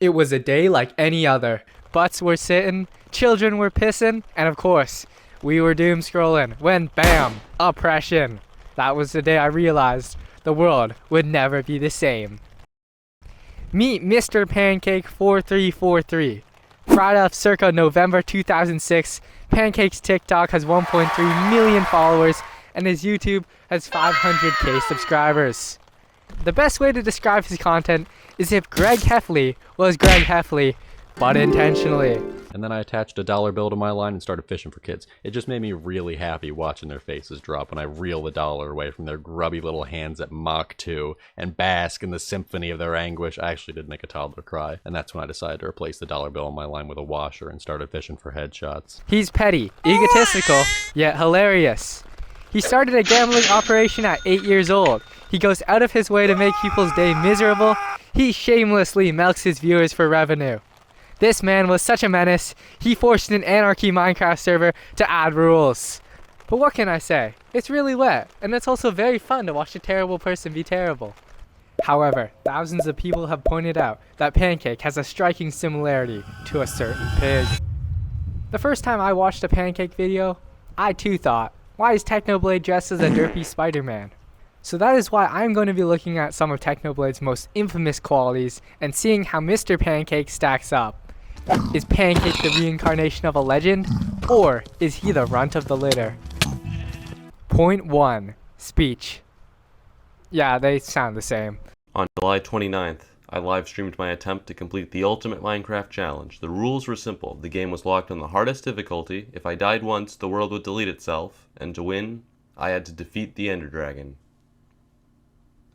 It was a day like any other. Butts were sitting, children were pissing, and of course, we were doom scrolling when BAM! Oppression! That was the day I realized the world would never be the same. Meet Mr. Pancake 4343. Friday circa November 2006, Pancake's TikTok has 1.3 million followers and his YouTube has 500k subscribers. The best way to describe his content is if Greg Heffley was Greg Heffley, but intentionally. And then I attached a dollar bill to my line and started fishing for kids. It just made me really happy watching their faces drop when I reel the dollar away from their grubby little hands at Mach 2 and bask in the symphony of their anguish. I actually did make a toddler cry, and that's when I decided to replace the dollar bill on my line with a washer and started fishing for headshots. He's petty, egotistical, yet hilarious. He started a gambling operation at 8 years old. He goes out of his way to make people's day miserable. He shamelessly milks his viewers for revenue. This man was such a menace, he forced an anarchy Minecraft server to add rules. But what can I say? It's really wet, and it's also very fun to watch a terrible person be terrible. However, thousands of people have pointed out that Pancake has a striking similarity to a certain pig. The first time I watched a Pancake video, I too thought, why is Technoblade dressed as a derpy Spider-Man? So that is why I'm going to be looking at some of Technoblade's most infamous qualities and seeing how Mr. Pancake stacks up. Is Pancake the reincarnation of a legend, or is he the runt of the litter? Point 1. Speech. Yeah, they sound the same. On July 29th, I live-streamed my attempt to complete the ultimate Minecraft challenge. The rules were simple. The game was locked on the hardest difficulty. If I died once, the world would delete itself. And to win, I had to defeat the Ender Dragon.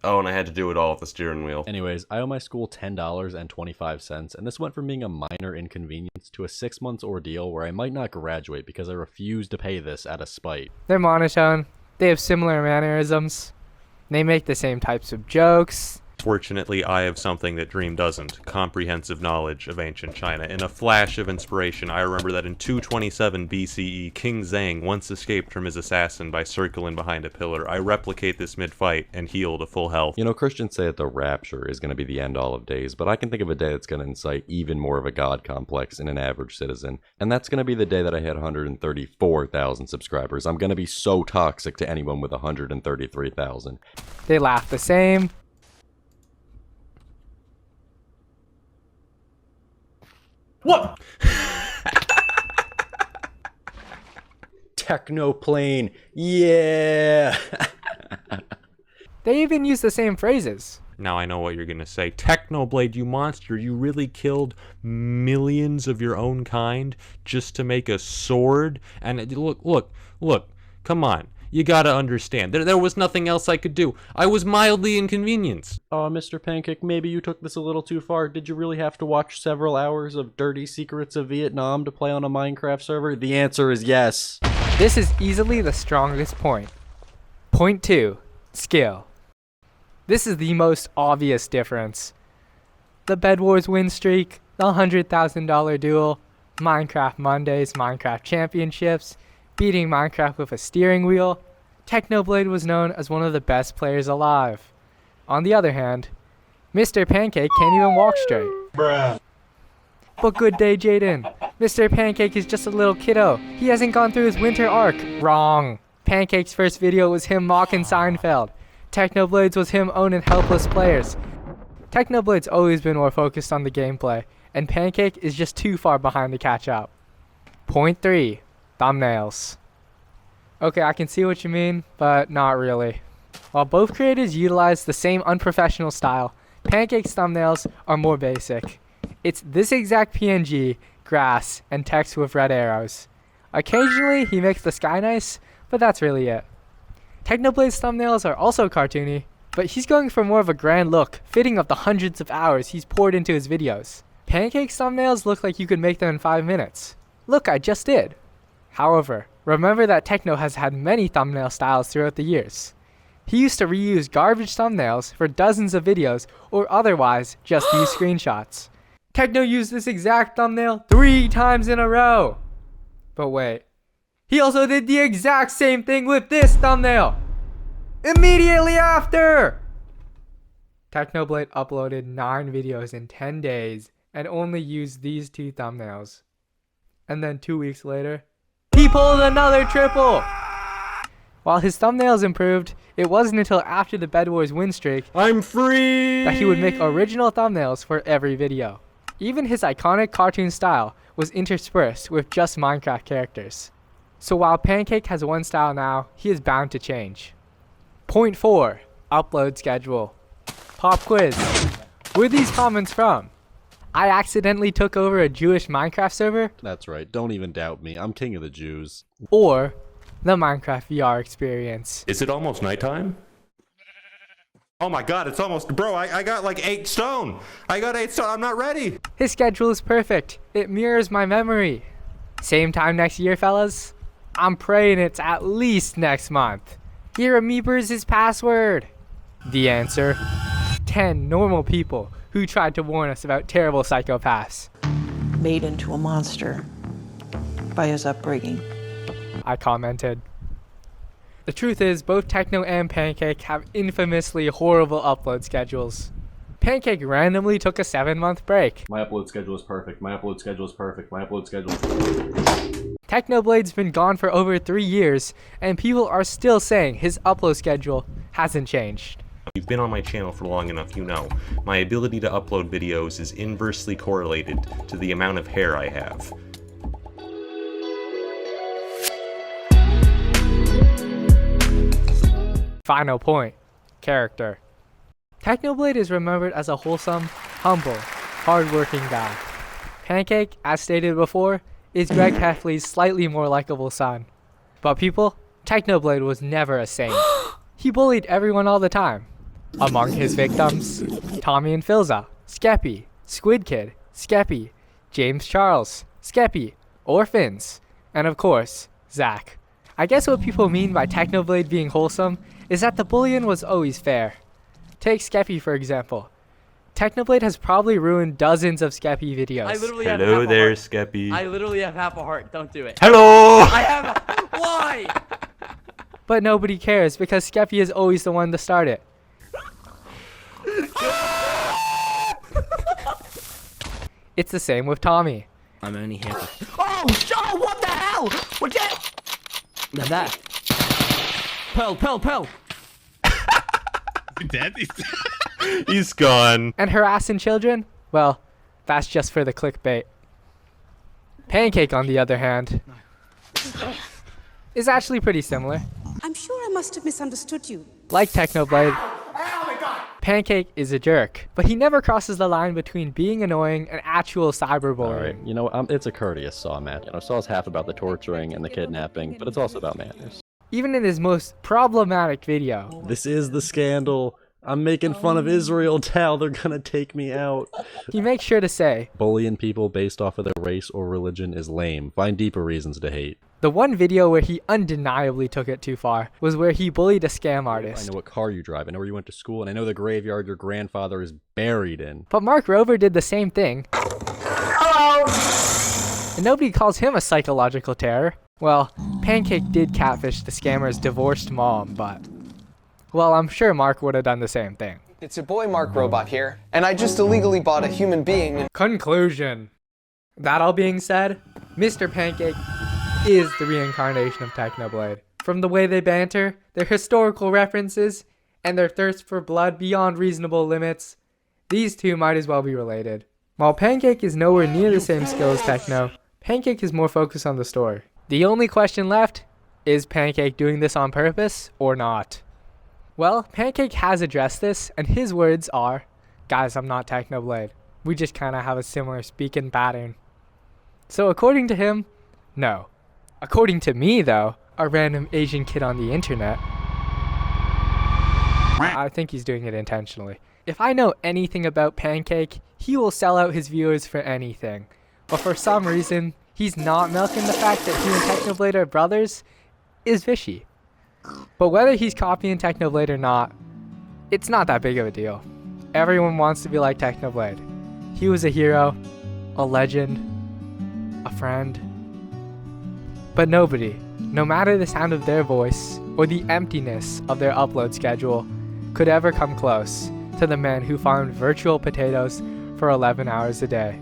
Oh, and I had to do it all with the steering wheel. Anyways, I owe my school $10.25, and this went from being a minor inconvenience to a 6 months ordeal where I might not graduate because I refuse to pay this out of spite. They're monotone. They have similar mannerisms. They make the same types of jokes. Fortunately, I have something that Dream doesn't. Comprehensive knowledge of ancient China. In a flash of inspiration, I remember that in 227 BCE, King Zhang once escaped from his assassin by circling behind a pillar. I replicate this mid-fight and heal to full health. You know, Christians say that the rapture is going to be the end all of days, but I can think of a day that's going to incite even more of a god complex in an average citizen, and that's going to be the day that I hit 134,000 subscribers. I'm going to be so toxic to anyone with 133,000. They laugh the same. What? Technoplane, yeah! They even use the same phrases. Now I know what you're gonna say. Technoblade, you monster, you really killed millions of your own kind just to make a sword? And look, come on. You gotta understand. There was nothing else I could do. I was mildly inconvenienced. Oh, Mr. Pancake, maybe you took this a little too far. Did you really have to watch several hours of Dirty Secrets of Vietnam to play on a Minecraft server? The answer is yes. This is easily the strongest point. Point 2. Skill. This is the most obvious difference. The Bed Wars win streak, the $100,000 duel, Minecraft Mondays, Minecraft Championships, beating Minecraft with a steering wheel. Technoblade was known as one of the best players alive. On the other hand, Mr. Pancake can't even walk straight. Bruh. But good day, Jaden. Mr. Pancake is just a little kiddo. He hasn't gone through his winter arc. Wrong. Pancake's first video was him mocking Seinfeld. Technoblade's was him owning helpless players. Technoblade's always been more focused on the gameplay, and Pancake is just too far behind to catch up. Point 3. Thumbnails. Okay, I can see what you mean, but not really. While both creators utilize the same unprofessional style, Pancake's thumbnails are more basic. It's this exact PNG, grass, and text with red arrows. Occasionally, he makes the sky nice, but that's really it. Technoblade's thumbnails are also cartoony, but he's going for more of a grand look, fitting of the hundreds of hours he's poured into his videos. Pancake's thumbnails look like you could make them in 5 minutes. Look, I just did. However, remember that Techno has had many thumbnail styles throughout the years. He used to reuse garbage thumbnails for dozens of videos or otherwise just use screenshots. Techno used this exact thumbnail 3 times in a row. But wait, he also did the exact same thing with this thumbnail immediately after. Technoblade uploaded 9 videos in 10 days and only used these 2 thumbnails. And then 2 weeks later, he pulled another triple! While his thumbnails improved, it wasn't until after the Bed Wars win streak I'm free! that he would make original thumbnails for every video. Even his iconic cartoon style was interspersed with just Minecraft characters. So while Pancake has one style now, he is bound to change. Point 4. Upload schedule. Pop quiz. Where are these comments from? I accidentally took over a Jewish Minecraft server? That's right, don't even doubt me. I'm king of the Jews. Or the Minecraft VR experience? Is it almost nighttime? Oh my god, it's almost... Bro, I got like 8 stone. I got 8 stone. I'm not ready. His schedule is perfect. It mirrors my memory. Same time next year, fellas? I'm praying it's at least next month. Here Amoebers his password. The answer: 10 normal people who tried to warn us about terrible psychopaths. Made into a monster by his upbringing. I commented. The truth is, both Techno and Pancake have infamously horrible upload schedules. Pancake randomly took a 7-month break. My upload schedule is perfect. My upload schedule is perfect. My upload schedule is perfect. Technoblade's been gone for over 3 years, and people are still saying his upload schedule hasn't changed. You've been on my channel for long enough, you know. My ability to upload videos is inversely correlated to the amount of hair I have. Final point. Character. Technoblade is remembered as a wholesome, humble, hard-working guy. Pancake, as stated before, is Greg Heffley's slightly more likable son. But people, Technoblade was never a saint. He bullied everyone all the time. Among his victims, Tommy and Philza, Skeppy, Squid Kid, Skeppy, James Charles, Skeppy, Orphans, and of course, Zach. I guess what people mean by Technoblade being wholesome is that the bullying was always fair. Take Skeppy for example. Technoblade has probably ruined dozens of Skeppy videos. I literally have Hello half a there, heart. Skeppy. I literally have half a heart. Don't do it. Hello! I have. Why? But nobody cares because Skeppy is always the one to start it. It's the same with Tommy. I'm only here for... Oh, what the hell? What's that? Now that. Pearl. Dead? He's gone. And harassing children? Well, that's just for the clickbait. Pancake, on the other hand, is actually pretty similar. I'm sure I must have misunderstood you. Like Technoblade, Pancake is a jerk, but he never crosses the line between being annoying and actual cyberbullying. Alright, you know, it's a courteous Saw match. You know, Saw's half about the torturing and the kidnapping, but it's also about manners. Even in his most problematic video, This is the scandal. I'm making fun of Israel now. They're gonna take me out. he makes sure to say, Bullying people based off of their race or religion is lame. Find deeper reasons to hate. the one video where he undeniably took it too far was where he bullied a scam I artist. know what car you drive. I know where you went to school, and I know the graveyard your grandfather is buried in. But Mark Rover did the same thing. And nobody calls him a psychological terror. Well, Pancake did catfish the scammer's divorced mom, but... well, I'm sure Mark would have done the same thing. It's your boy Mark Robot here, and I just illegally bought a human being and Conclusion. That all being said, Mr. Pancake is the reincarnation of Technoblade. From the way they banter, their historical references, and their thirst for blood beyond reasonable limits, these two might as well be related. While Pancake is nowhere near the same skill as Techno, Pancake is more focused on the story. The only question left is Pancake doing this on purpose or not? Well, Pancake has addressed this, and his words are, guys, I'm not Technoblade. We just kind of have a similar speaking pattern. So according to him, no. According to me, though, a random Asian kid on the internet, I think he's doing it intentionally. If I know anything about Pancake, he will sell out his viewers for anything. But for some reason, he's not milking the fact that he and Technoblade are brothers is fishy. But whether he's copying Technoblade or not, it's not that big of a deal. Everyone wants to be like Technoblade. He was a hero, a legend, a friend. But nobody, no matter the sound of their voice or the emptiness of their upload schedule, could ever come close to the man who farmed virtual potatoes for 11 hours a day.